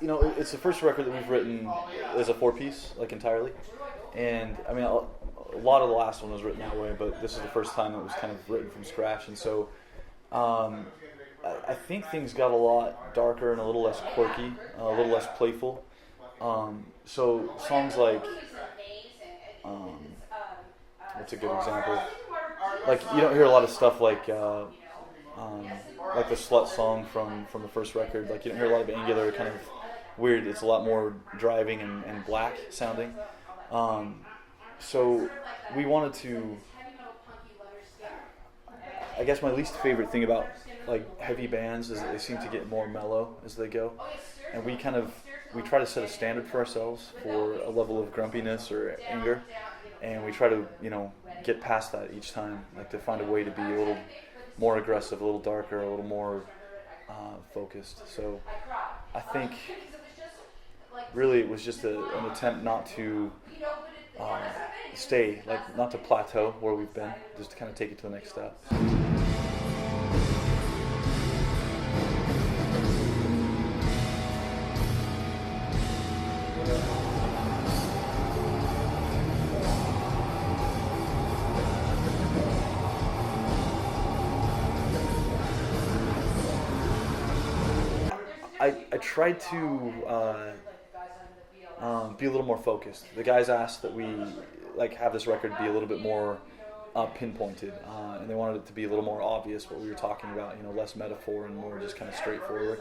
it's the first record that we've written as a four-piece, like entirely. And I mean, a lot of the last one was written that way, but this is the first time it was kind of written from scratch. And so I think things got a lot darker and a little less quirky, a little less playful. So songs like, what's a good example? Like, you don't hear a lot of stuff like the Slut song from the first record. Like, you don't hear a lot of angular, kind of weird. It's a lot more driving and black sounding. So we wanted to, I guess my least favorite thing about like heavy bands is that they seem to get more mellow as they go. And we try to set a standard for ourselves for a level of grumpiness or anger. And we try to, get past that each time, like to find a way to be a little more aggressive, a little darker, a little more focused. So I think really it was just an attempt not to stay, like not to plateau where we've been, just to kind of take it to the next step. I tried to be a little more focused. The guys asked that we have this record be a little bit more pinpointed, and they wanted it to be a little more obvious what we were talking about. Less metaphor and more just kind of straightforward.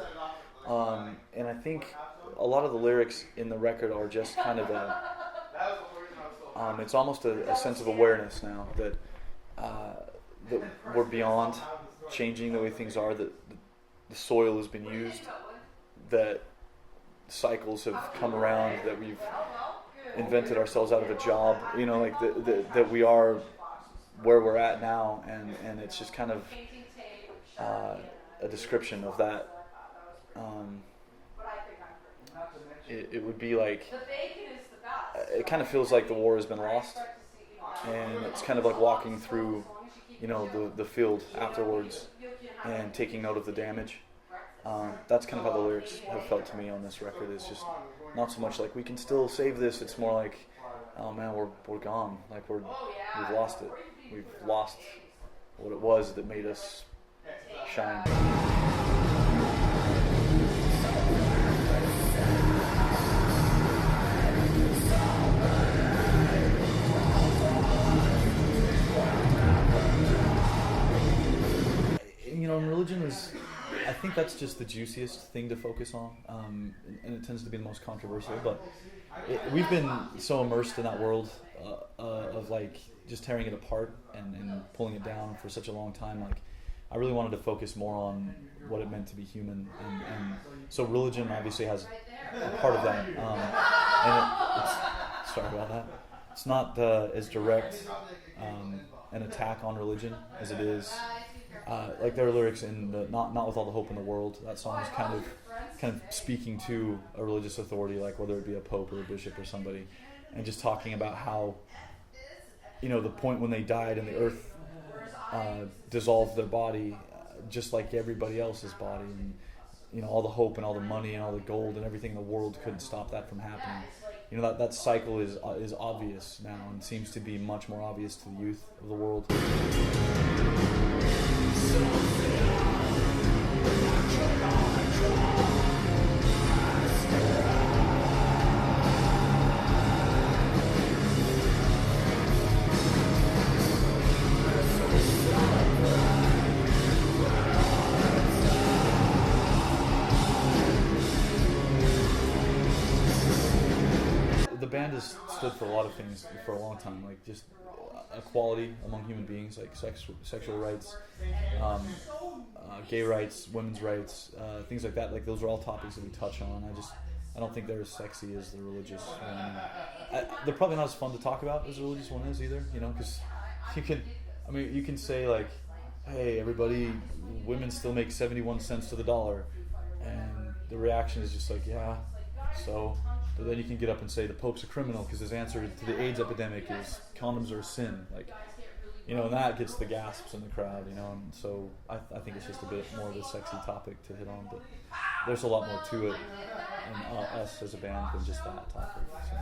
And I think a lot of the lyrics in the record are just kind of it's almost a sense of awareness now that we're beyond changing the way things are. That the soil has been used. That cycles have come around, that we've invented ourselves out of a job, that we are where we're at now, and it's just kind of a description of that. It would be like, it kind of feels like the war has been lost, and it's kind of like walking through, the field afterwards and taking note of the damage. That's kind of how the lyrics have felt to me on this record. It's just not so much like we can still save this. It's more like, oh man, we're gone. Like we've lost it. We've lost what it was that made us shine. Religion is, I think that's just the juiciest thing to focus on, and it tends to be the most controversial, but we've been so immersed in that world of like just tearing it apart and pulling it down for such a long time. Like, I really wanted to focus more on what it meant to be human, and so religion obviously has a part of that, and sorry about that. It's not as direct an attack on religion as it is. Like there are lyrics in the not with all the hope in the world. That song is kind of speaking to a religious authority, like whether it be a pope or a bishop or somebody, and just talking about how, the point when they died and the earth dissolved their body, just like everybody else's body, and all the hope and all the money and all the gold and everything in the world couldn't stop that from happening. That cycle is obvious now and seems to be much more obvious to the youth of the world. The band has stood for a lot of things for a long time, like just equality among human beings, like sexual rights, gay rights, women's rights, things like that. Like those are all topics that we touch on. I don't think they're as sexy as the religious one. They're probably not as fun to talk about as the religious one is either, because you can say like, hey everybody, women still make 71 cents to the dollar, and the reaction is just like, yeah, so. But then you can get up and say the Pope's a criminal because his answer to the AIDS epidemic is condoms are a sin. Like, and that gets the gasps in the crowd, And so I think it's just a bit more of a sexy topic to hit on, but there's a lot more to it. us as a band than just that topic. So.